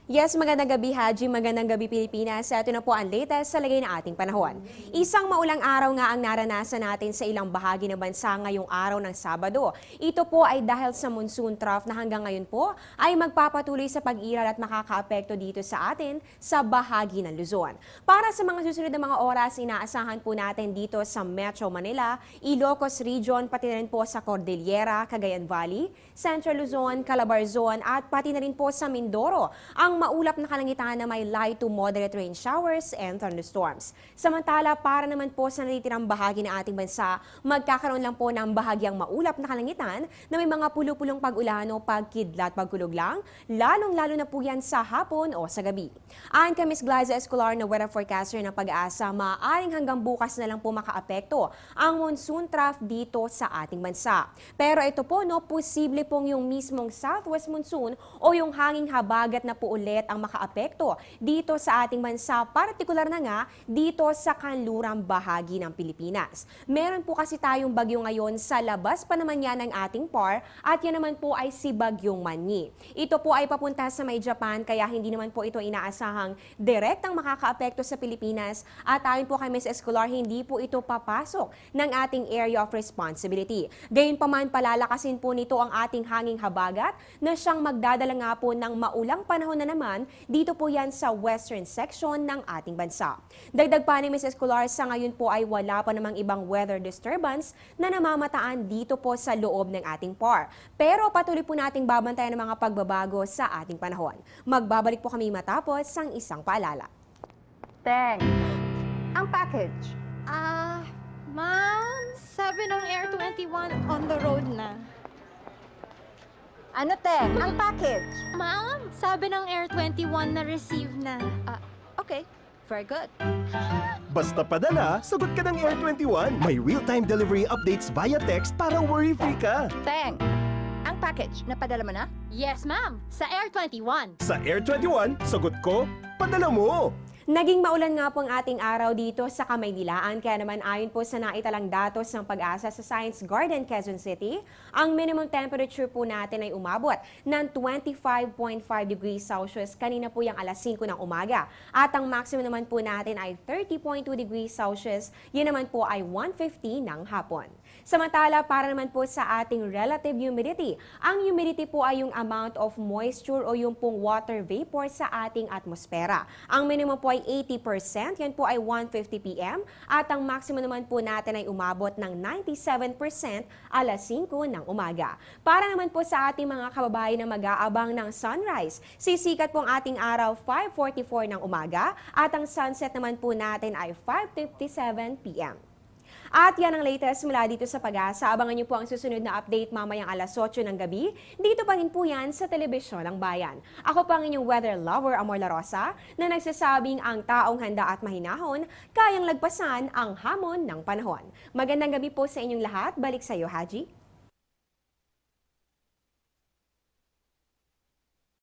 Yes, magandang gabi Haji, magandang gabi Pilipinas. Ito na po ang latest sa lagay ng ating panahon. Isang maulang araw nga ang naranasan natin sa ilang bahagi ng bansa ngayong araw ng Sabado. Ito po ay dahil sa monsoon trough na hanggang ngayon po ay magpapatuloy sa pag-iral at makakaapekto dito sa atin sa bahagi ng Luzon. Para sa mga susunod na mga oras, inaasahan po natin dito sa Metro Manila, Ilocos Region, pati na rin po sa Cordillera, Cagayan Valley, Central Luzon, Calabarzon at pati na rin po sa Mindoro ang maulap na kalangitan na may light to moderate rain showers and thunderstorms. Samantala, para naman po sa natitirang bahagi ng ating bansa, magkakaroon lang po ng bahagyang maulap na kalangitan na may mga pulo-pulong pag-ulan o pagkidlat pagkulog lang, lalong-lalo na po yan sa hapon o sa gabi. Ayon kay Ms. Glyza Escolar na weather forecaster ng Pag-asa, maaaring hanggang bukas na lang po makaapekto ang monsoon trough dito sa ating bansa. Pero ito po, posible pong yung mismong southwest monsoon o yung hanging habagat na po ulit ang makaapekto dito sa ating bansa, partikular na nga dito sa kanlurang bahagi ng Pilipinas. Meron po kasi tayong bagyo ngayon sa labas pa naman yan ng ating PAR at yan naman po ay si Bagyong Manny. Ito po ay papunta sa may Japan kaya hindi naman po ito inaasahang direktang makakaapekto sa Pilipinas at ayon po kay Ms. Escolar, hindi po ito papasok ng ating area of responsibility. Gayunpaman, palalakasin po nito ang ating hanging habagat na siyang magdadala nga po ng maulang panahon na naman dito po yan sa western section ng ating bansa. Dagdag pa ni Ms. Escolar, sa ngayon po ay wala pa namang ibang weather disturbance na namamataan dito po sa loob ng ating PAR. Pero patuloy po nating babantayan ng mga pagbabago sa ating panahon. Magbabalik po kami matapos ang isang paalala. Teng, ang package. Ma'am, sabi ng Air 21 on the road na. Ano, Teng? Ang package. Ma'am, sabi ng Air 21 na receive na. Okay, very good. Basta padala, sagot ka ng Air 21. May real-time delivery updates via text para worry-free ka. Teng, ang package, napadala mo na? Yes, ma'am, sa Air 21. Sa Air 21, sagot ko, padala mo. Naging maulan nga po ang ating araw dito sa Kamaynilaan, kaya naman ayon po sa naitalang datos ng Pag-asa sa Science Garden, Quezon City, ang minimum temperature po natin ay umabot ng 25.5 degrees Celsius kanina po yung alas 5 ng umaga. At ang maximum naman po natin ay 30.2 degrees Celsius, yun naman po ay 1:50 ng hapon. Samantala, para naman po sa ating relative humidity, ang humidity po ay yung amount of moisture o yung pong water vapor sa ating atmosfera. Ang minimum po ay 80%, yan po ay 1:50 p.m. At ang maximum naman po natin ay umabot ng 97% alas 5 ng umaga. Para naman po sa ating mga kababayan na mag-aabang ng sunrise, sisikat po ang ating araw 5:44 ng umaga at ang sunset naman po natin ay 5:57 p.m. At yan ang latest mula dito sa Pag-asa. Abangan niyo po ang susunod na update mamayang alas 8 ng gabi. Dito pa rin po yan sa Telebisyon ng Bayan. Ako po ang inyong weather lover, Amor La Rosa, na nagsasabing ang taong handa at mahinahon, kayang lagpasan ang hamon ng panahon. Magandang gabi po sa inyong lahat. Balik sa iyo, Haji.